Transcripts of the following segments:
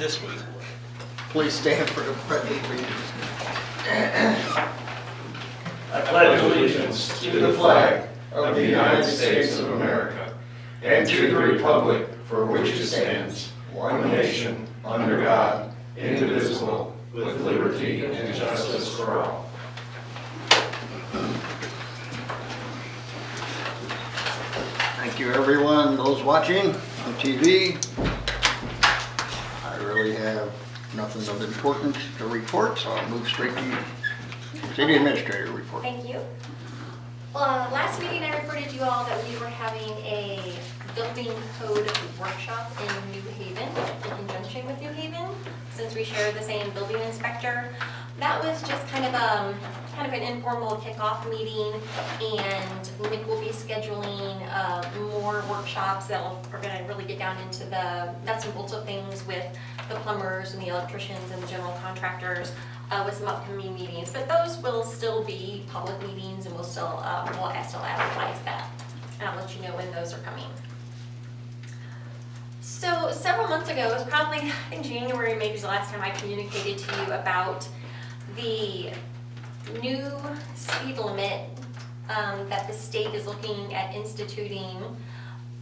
this week. Please stand for the pledge of allegiance. I pledge allegiance to the flag of the United States of America and to the republic for which it stands, one nation, under God, indivisible, with liberty and justice for all. Thank you, everyone, those watching on TV. I really have nothing of importance to report, so I'll move straight to you. City Administrator report. Thank you. Last meeting I reported you all that we were having a building code workshop in New Haven in conjunction with New Haven, since we share the same building inspector. That was just kind of an informal kickoff meeting, and Nick will be scheduling more workshops that are going to really get down into the nuts and bolts of things with the plumbers and the electricians and the general contractors. With some upcoming meetings, but those will still be public meetings, and we'll still advertise that, and I'll let you know when those are coming. So several months ago, it was probably in January, maybe was the last time I communicated to you about the new speed limit that the state is looking at instituting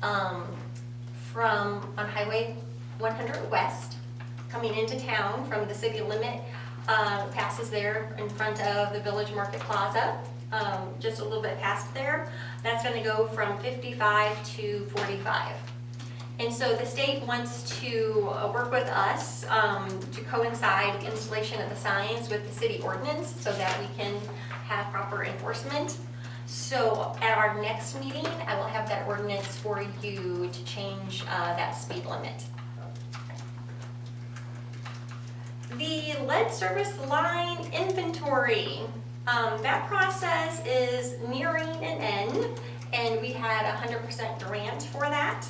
from on Highway 100 West, coming into town from the city limit. Passes there in front of the Village Market Plaza, just a little bit past there. That's going to go from 55 to 45. And so the state wants to work with us to coincide the installation of the signs with the city ordinance so that we can have proper enforcement. So at our next meeting, I will have that ordinance for you to change that speed limit. The lead service line inventory, that process is nearing an end, and we had a 100% grant for that.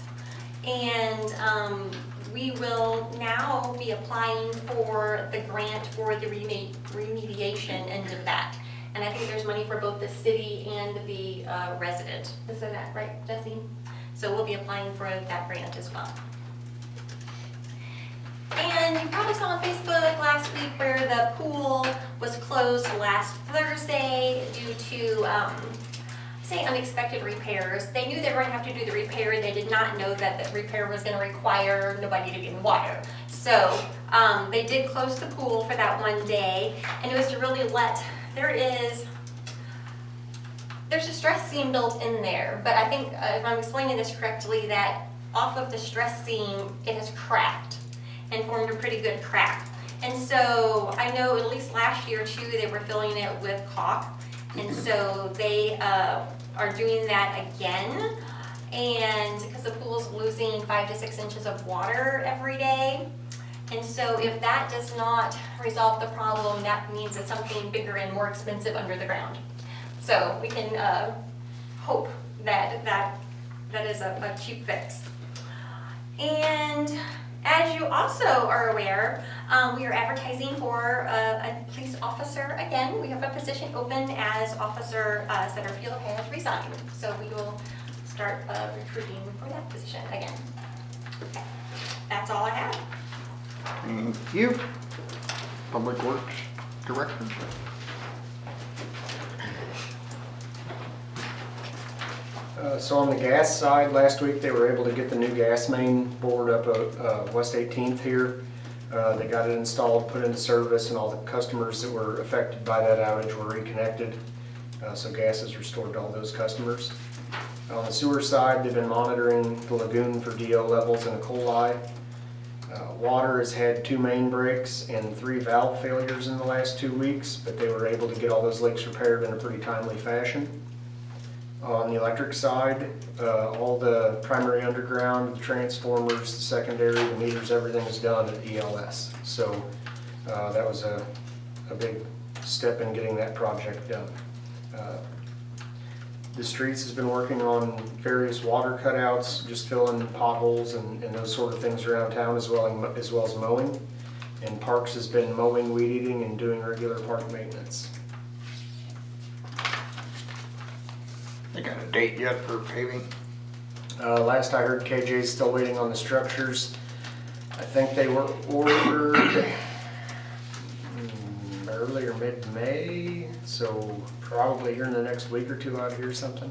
And we will now be applying for the grant for the remediation end of that. And I think there's money for both the city and the resident. Is that right, Jesse? So we'll be applying for that grant as well. And you probably saw on Facebook last week where the pool was closed last Thursday due to, say, unexpected repairs. They knew they were going to have to do the repair. They did not know that the repair was going to require nobody to get in water. So they did close the pool for that one day, and it was to really there's a stress seam built in there, but I think if I'm explaining this correctly, that off of the stress seam, it has cracked and formed a pretty good crack. And so I know at least last year too, they were filling it with caulk. And so they are doing that again. And because the pool is losing 5 to 6 inches of water every day. And so if that does not resolve the problem, that means it's something bigger and more expensive under the ground. So we can hope that that is a cheap fix. And as you also are aware, we are advertising for a police officer again. We have a position open as Officer Setterfield has resigned. So we will start recruiting for that position again. Okay. That's all I have. Thank you. Public Works Director. So on the gas side, last week they were able to get the new gas main board up West 18th here. They got it installed, put into service, and all the customers that were affected by that outage were reconnected. So gas is restored to all those customers. On the sewer side, they've been monitoring the lagoon for DO levels and E. coli. Water has had 2 main breaks and 3 valve failures in the last 2 weeks, but they were able to get all those leaks repaired in a pretty timely fashion. On the electric side, all the primary underground, the transformers, the secondary, the meters, everything is done at ELS. So that was a big step in getting that project done. The streets has been working on various water cutouts, just filling potholes and those sort of things around town, as well as mowing. And Parks has been mowing, weed eating, and doing regular park maintenance. They got a date yet for paving? Last I heard, KJ's still waiting on the structures. I think they were ordered early or mid-May, so probably here in the next week or two out here something.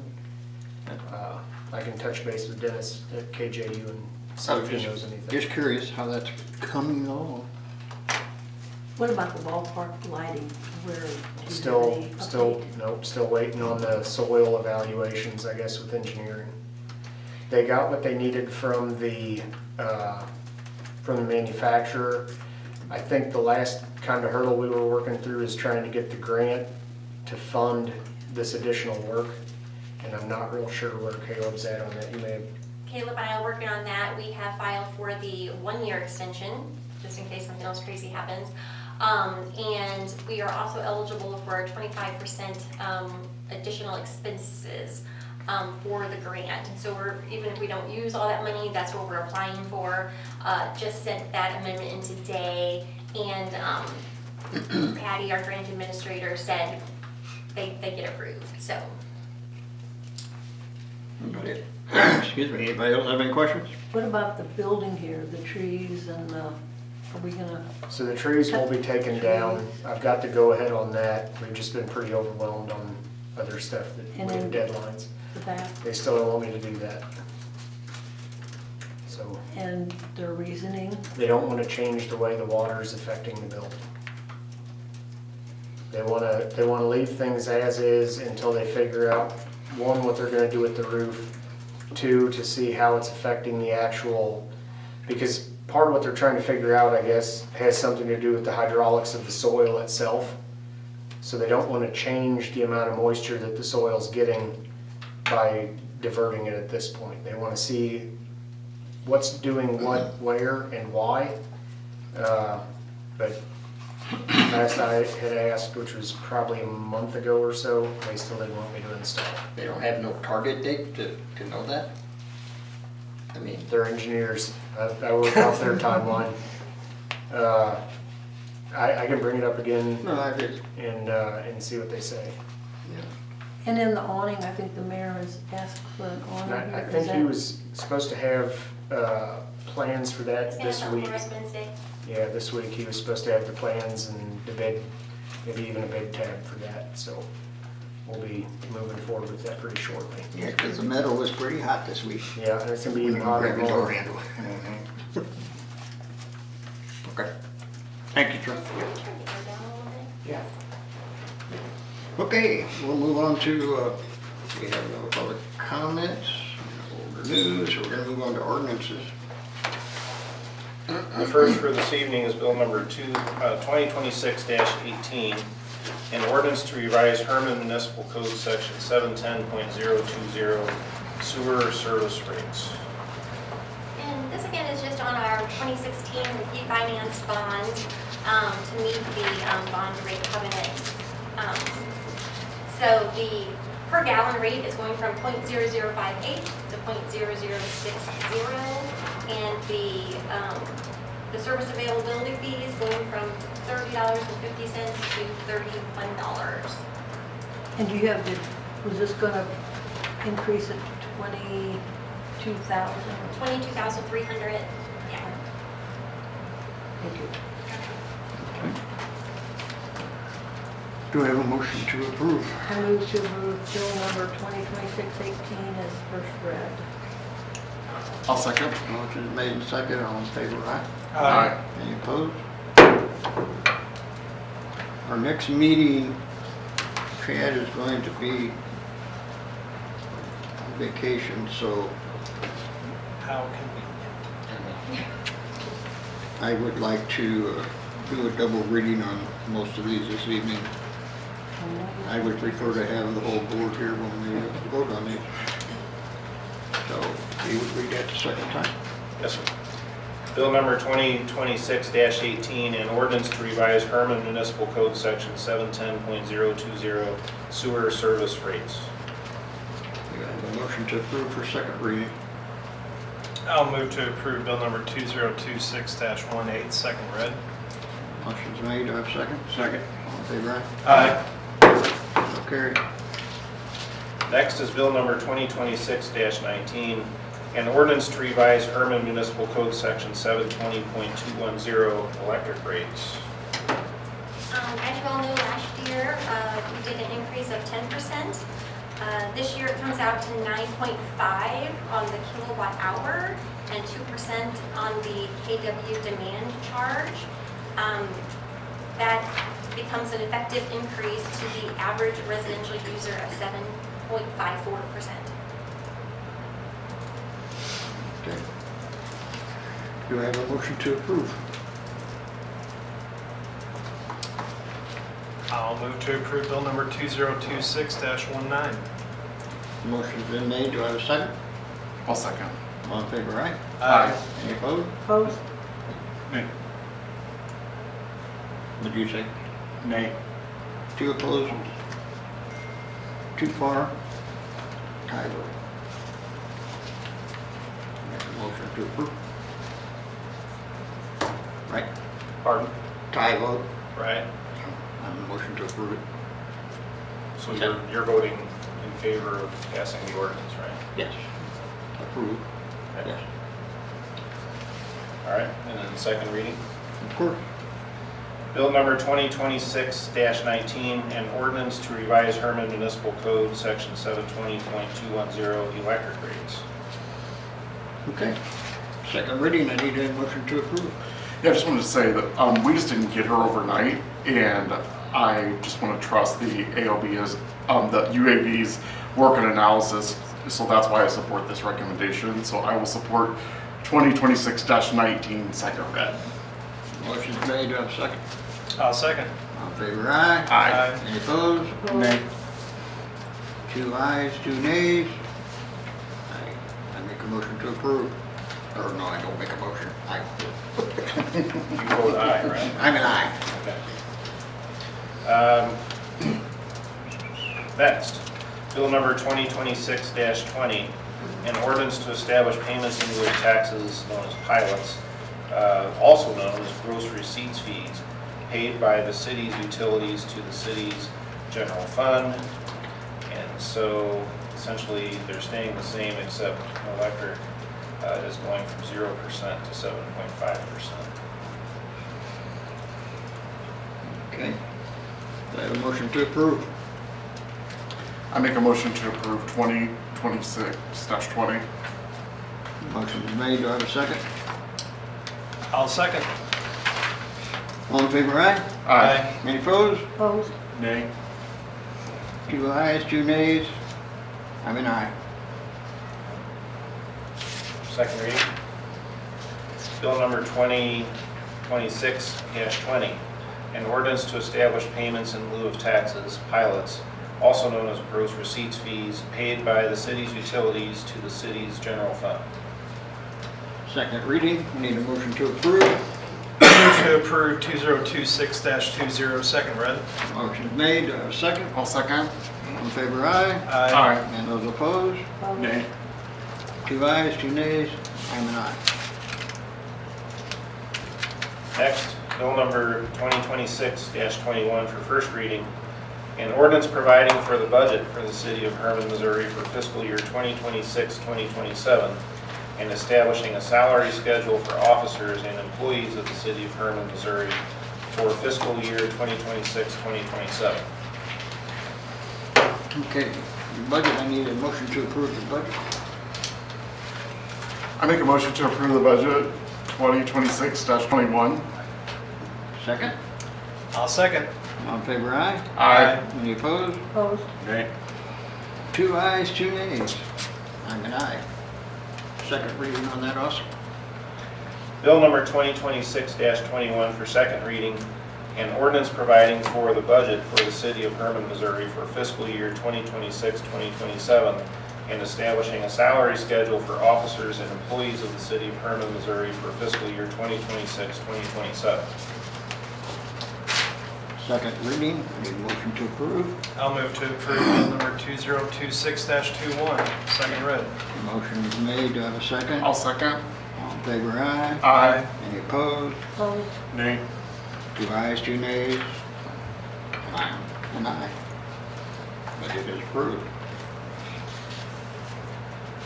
I can touch base with Dennis at KJU and see if he knows anything. Just curious how that's coming along. What about the ballpark lighting? Where do you have Still, any update? nope, still waiting on the soil evaluations, I guess, with engineering. They got what they needed from the manufacturer. I think the last kind of hurdle we were working through is trying to get the grant to fund this additional work. And I'm not real sure where Caleb's at on that. You may have, Caleb and I are working on that. We have filed for the 1-year extension, just in case something else crazy happens. And we are also eligible for 25% additional expenses for the grant. And so even if we don't use all that money, that's what we're applying for. Just sent that amendment in today, and Patty, our grant administrator, said they get approved, so. Anybody, excuse me, anybody else have any questions? What about the building here, the trees and are we gonna, so the trees will be taken down. I've got to go ahead on that. We've just been pretty overwhelmed on other stuff that And with then- deadlines. the back? They still don't want me to do that. So And their reasoning? they don't want to change the way the water is affecting the building. They want to leave things as is until they figure out, one, what they're going to do with the roof, two, to see how it's affecting the actual, because part of what they're trying to figure out, I guess, has something to do with the hydraulics of the soil itself. So they don't want to change the amount of moisture that the soil's getting by diverting it at this point. They want to see what's doing what, where, and why. But last I had asked, which was probably a month ago or so, they still didn't want me to install. They don't have no target date to know that? I mean, They're engineers. I work off their timeline. I can bring it up again no, I did. and see what they say. Yeah. And in the awning, I think the mayor has asked for an awning And I here. Is think he that- was supposed to have plans for It's that gonna this come week. for us Wednesday. Yeah, this week he was supposed to have the plans and the bid, maybe even a bid tab for that. So we'll be moving forward with that pretty shortly. Yeah, because the meadow was pretty hot this week. Yeah, and it's gonna be even hotter Grab your door tomorrow. handle. Okay. Thank you, Troy. Turn the air down a little bit. Yeah. Okay, we'll move on to, we have no public comments, no older news, so we're gonna move on to ordinances. The first for this evening is Bill number 2026-18, an ordinance to revise Hermann Municipal Code Section 710.020 sewer service rates. And this again is just on our 2016 refinanced bonds to meet the bond rate covenant. So the per gallon rate is going from 0.0058 to 0.0060, and the service availability fee is going from $30.50 to $31. And do you have the, was this gonna increase it to 22,000? 22,300. Yeah. Thank you. Do I have a motion to approve? I move to approve bill number 2026-18 as first read. I'll second. Motion is made and seconded, all in favor, aye? Aye. Any opposed? Our next meeting, Chad is going to be on vacation, so How convenient. I would like to do a double reading on most of these this evening. I would prefer to have the whole board here when we vote on these. So you would read that the second time? Yes, sir. Bill number 2026-18, an ordinance to revise Hermann Municipal Code Section 710.020 sewer service rates. We have a motion to approve for second reading. I'll move to approve bill number 2026-18, second read. Motion's made, do I have a second? Second. All in favor, aye? Aye. So carried. Next is bill number 2026-19, An ordinance to revise Hermann Municipal Code Section 720.210 electric rates. As you all know, last year, we did an increase of 10%. This year, it comes out to 9.5 on the kilowatt hour and 2% on the KW demand charge. That becomes an effective increase to the average residential user of 7.54%. Okay. Do I have a motion to approve? I'll move to approve bill number 2026-19. Motion's been made, do I have a second? I'll second. All in favor, aye? Aye. Any opposed? Opposed? Nay. What'd you say? Nay. 2 opposed? 2 for? Tie vote. Make a motion to approve. Right? Pardon? Tie vote. Right. On the motion to approve it. So you're voting in favor of passing the ordinance, right? Yes. Approve. Okay. Yes. All right, and then second reading. Of course. Bill number 2026-19, an ordinance to revise Hermann Municipal Code Section 720.210 electric rates. Okay. Second reading, I need a motion to approve. Yeah, I just wanted to say that we just didn't get her overnight, and I just want to trust the ALB's, the UAB's work and analysis, so that's why I support this recommendation. So I will support 2026-19 second read. Motion's made, do I have a second? I'll second. All in favor, aye? Aye. Any opposed? Nay. 2 ayes, 2 nays. I make a motion to approve. Or no, I don't make a motion. You vote aye, right? I'm an aye. Okay. Next, bill number 2026-20, an ordinance to establish payments in lieu of taxes known as pilots, also known as gross receipts fees, paid by the city's utilities to the city's general fund. And so essentially they're staying the same except electric is going from 0% to 7.5%. Okay. Do I have a motion to approve? I make a motion to approve 2026-20. Motion is made, do I have a second? I'll second. All in favor, aye? Aye. Any opposed? Opposed? Nay. 2 ayes, 2 nays. I'm an aye. Second reading. Bill number 2026-20, an ordinance to establish payments in lieu of taxes, pilots, also known as gross receipts fees, paid by the city's utilities to the city's general fund. Second reading, we need a motion to approve. Move to approve 2026-20 second read. Motion is made, do I have a second? I'll second. All in favor, aye? Aye. And those opposed? Opposed? Nay. 2 ayes, 2 nays. I'm an aye. Next, bill number 2026-21 for first reading, an ordinance providing for the budget for the city of Hermann, Missouri for fiscal year 2026-2027, and establishing a salary schedule for officers and employees of the city of Hermann, Missouri for fiscal year 2026-2027. Okay, the budget, I need a motion to approve the budget. I make a motion to approve the budget 2026-21. Second? I'll second. All in favor, aye? Aye. Any opposed? Opposed? Nay. 2 ayes, 2 nays. I'm an aye. Second reading on that also. Bill number 2026-21 for second reading, an ordinance providing for the budget for the city of Hermann, Missouri for fiscal year 2026-2027, and establishing a salary schedule for officers and employees of the city of Hermann, Missouri for fiscal year 2026-2027. Second reading, I need a motion to approve. I'll move to approve bill number 2026-21 second read. Motion is made, do I have a second? I'll second. All in favor, aye? Aye. Any opposed? Opposed? Nay. 2 ayes, 2 nays. I'm an aye. Budget is approved.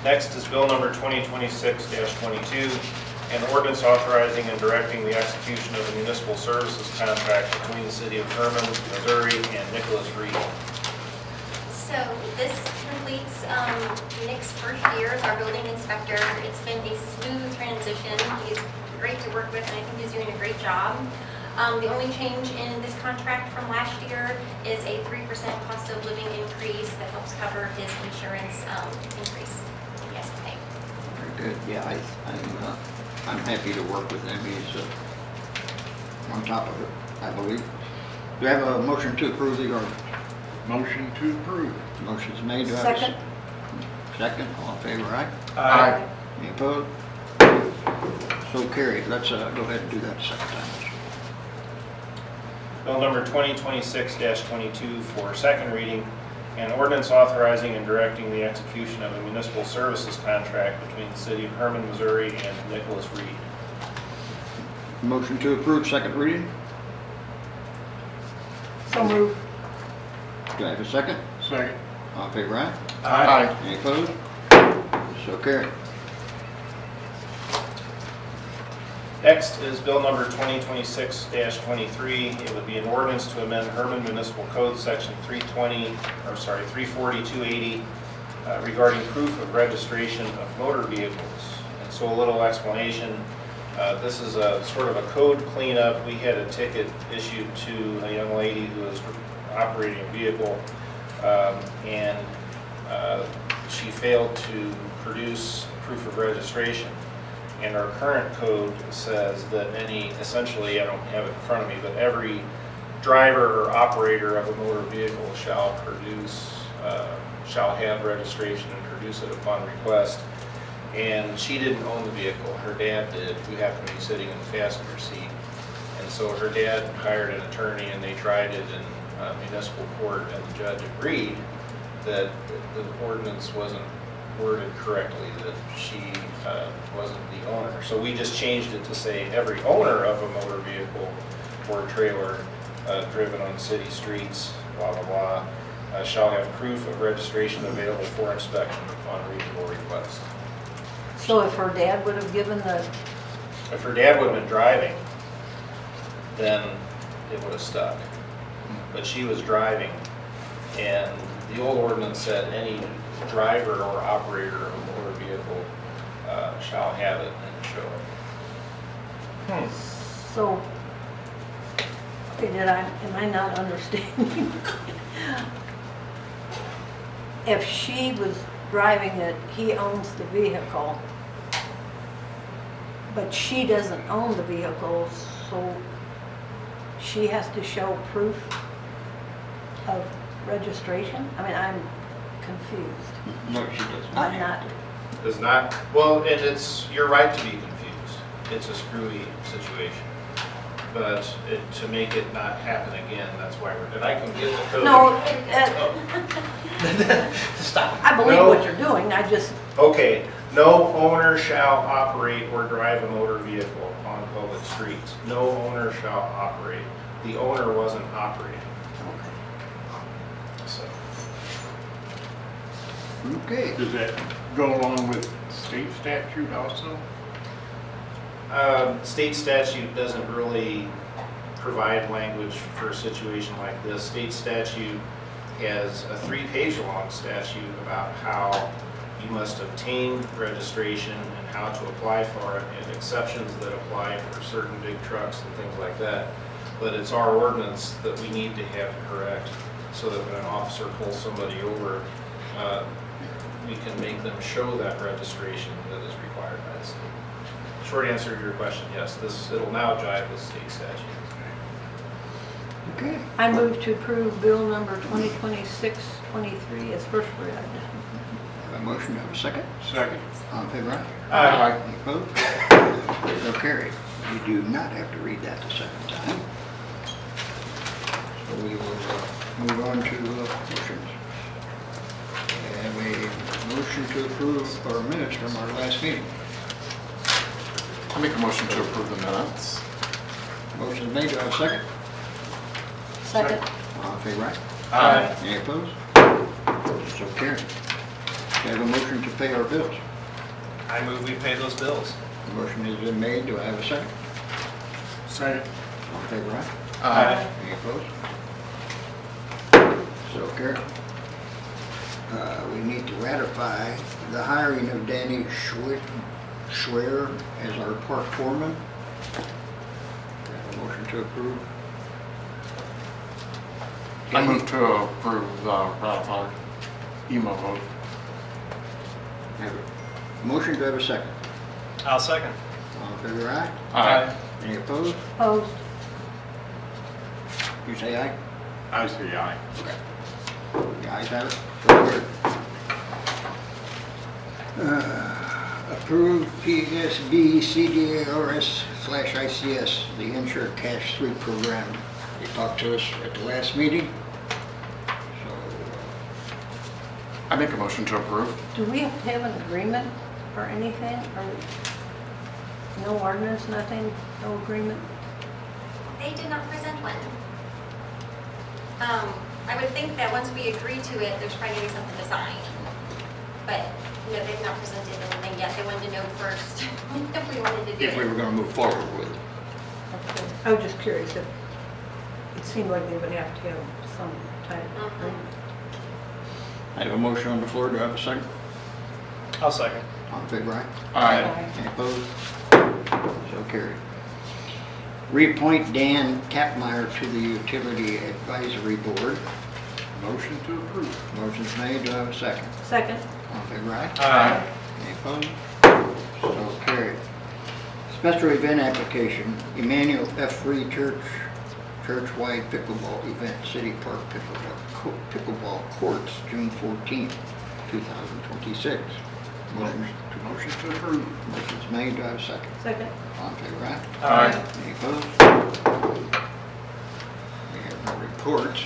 Next is bill number 2026-22, an ordinance authorizing and directing the execution of a municipal services contract between the city of Hermann, Missouri and Nicholas Reed. So this completes Nick's first year as our building inspector. It's been a smooth transition. He's great to work with, and I think he's doing a great job. The only change in this contract from last year is a 3% cost of living increase that helps cover his insurance increase he has to pay. Very good. Yeah, I'm happy to work with him. He's on top of it, I believe. Do I have a motion to approve the ordinance? Motion to approve. Motion's made. Do I have a Second. Second, all in favor, aye? Aye. Any opposed? So carried. Let's go ahead and do that a second time. Bill number 2026-22 for second reading, an ordinance authorizing and directing the execution of a municipal services contract between the city of Hermann, Missouri and Nicholas Reed. Motion to approve second reading. So moved. Do I have a second? Second. All in favor, aye? Aye. Any opposed? So carried. Next is bill number 2026-23. It would be an ordinance to amend Hermann Municipal Code Section 340-280 regarding proof of registration of motor vehicles. And so a little explanation. This is a sort of a code cleanup. We had a ticket issued to a young lady who was operating a vehicle, and she failed to produce proof of registration. And our current code says that essentially, I don't have it in front of me, but every driver or operator of a motor vehicle shall have registration and produce it upon request. And she didn't own the vehicle, her dad did, who happened to be sitting in the passenger seat. And so her dad hired an attorney and they tried it in municipal court, and the judge agreed that the ordinance wasn't worded correctly, that she wasn't the owner. So we just changed it to say every owner of a motor vehicle or trailer driven on city streets, blah, blah, blah, shall have proof of registration available for inspection upon reasonable request. So if her dad would have given the, If her dad would have been driving, then it would have stuck. But she was driving, and the old ordinance said any driver or operator of a motor vehicle shall have it and show it. so, okay, am I not understanding? If she was driving it, he owns the vehicle, but she doesn't own the vehicle, so she has to show proof of registration? I mean, I'm confused. No, she does not. I'm not. Does not, well, you're right to be confused. It's a screwy situation. But to make it not happen again, that's why and I can get the code. No, Stop. I believe No. what you're doing, I just, Okay, no owner shall operate or drive a motor vehicle on public streets. No owner shall operate. The owner wasn't operating, so. Okay. Does that go along with state statute also? State statute doesn't really provide language for a situation like this. State statute has a 3-page long statute about how you must obtain registration and how to apply for it, and exceptions that apply for certain big trucks and things like that. But it's our ordinance that we need to have correct, so that when an officer pulls somebody over, we can make them show that registration that is required by the state. Short answer to your question, yes, it'll now jive with state statute. Okay. I move to approve bill number 2026-23 as first read. Have a motion, have a second? Second. All in favor, aye? Aye. Any opposed? So carried. You do not have to read that the second time. So we will move on to motions. We have a motion to approve our minutes from our last meeting. I'll make a motion to approve the minutes. Motion made, do I have a second? Second. All in favor, aye? Aye. Any opposed? So carried. Do I have a motion to pay our bills? I move we pay those bills. The motion has been made. Do I have a second? Second. All in favor, aye? Aye. Any opposed? So carried. We need to ratify the hiring of Danny Schwer as our park foreman. Do I have a motion to approve? I move to approve the ratify email vote. Have a motion, do I have a second? I'll second. All in favor, aye? Aye. Any opposed? Opposed? You say aye? I say aye. Okay. The ayes have it. So carried. Approved PSB CDARS/ICS, the Insured Cash Sweep Program. They talked to us at the last meeting. So, I make a motion to approve. Do we have to have an agreement or anything, or no ordinance, nothing, no agreement? They did not present one. I would think that once we agree to it, there's probably gonna be something to sign. But, no, they've not presented anything yet. They wanted to know first if we wanted to do if we were it. gonna move forward with it. Okay. I was just curious if, it seemed like they would have to have some type of agreement. I have a motion on the floor. Do I have a second? I'll second. All in favor, aye? Aye. Any opposed? So carried. Reappoint Dan Kapmeyer to the Utility Advisory Board. Motion to approve. Motion's made. Do I have a second? Second? All in favor, aye? Aye. Any opposed? So carried. Special event application, Emmanuel F. Free Churchwide Pickleball Event, City Park Pickleball Courts, June 14th, 2026. Motion To approve. Motion's made. Do I have a second? Second? All in favor, aye? Aye. Any opposed? We have no reports.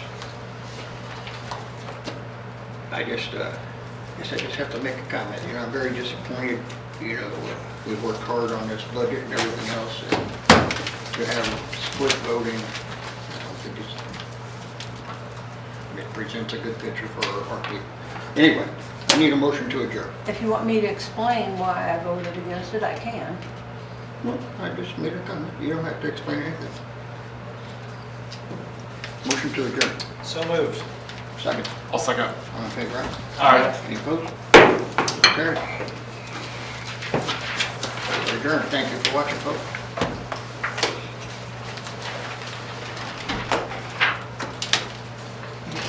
I guess I just have to make a comment. You know, I'm very disappointed, you know, we've worked hard on this budget and everything else, and to have split voting, I don't think it presents a good picture for our people. Anyway, I need a motion to adjourn. If you want me to explain why I voted against it, I can. Well, I just made a comment. You don't have to explain anything. Motion to adjourn. So moved. Second. I'll second. All in favor, aye? Aye. Any opposed? Carried. Adjourned. Thank you for watching, folks.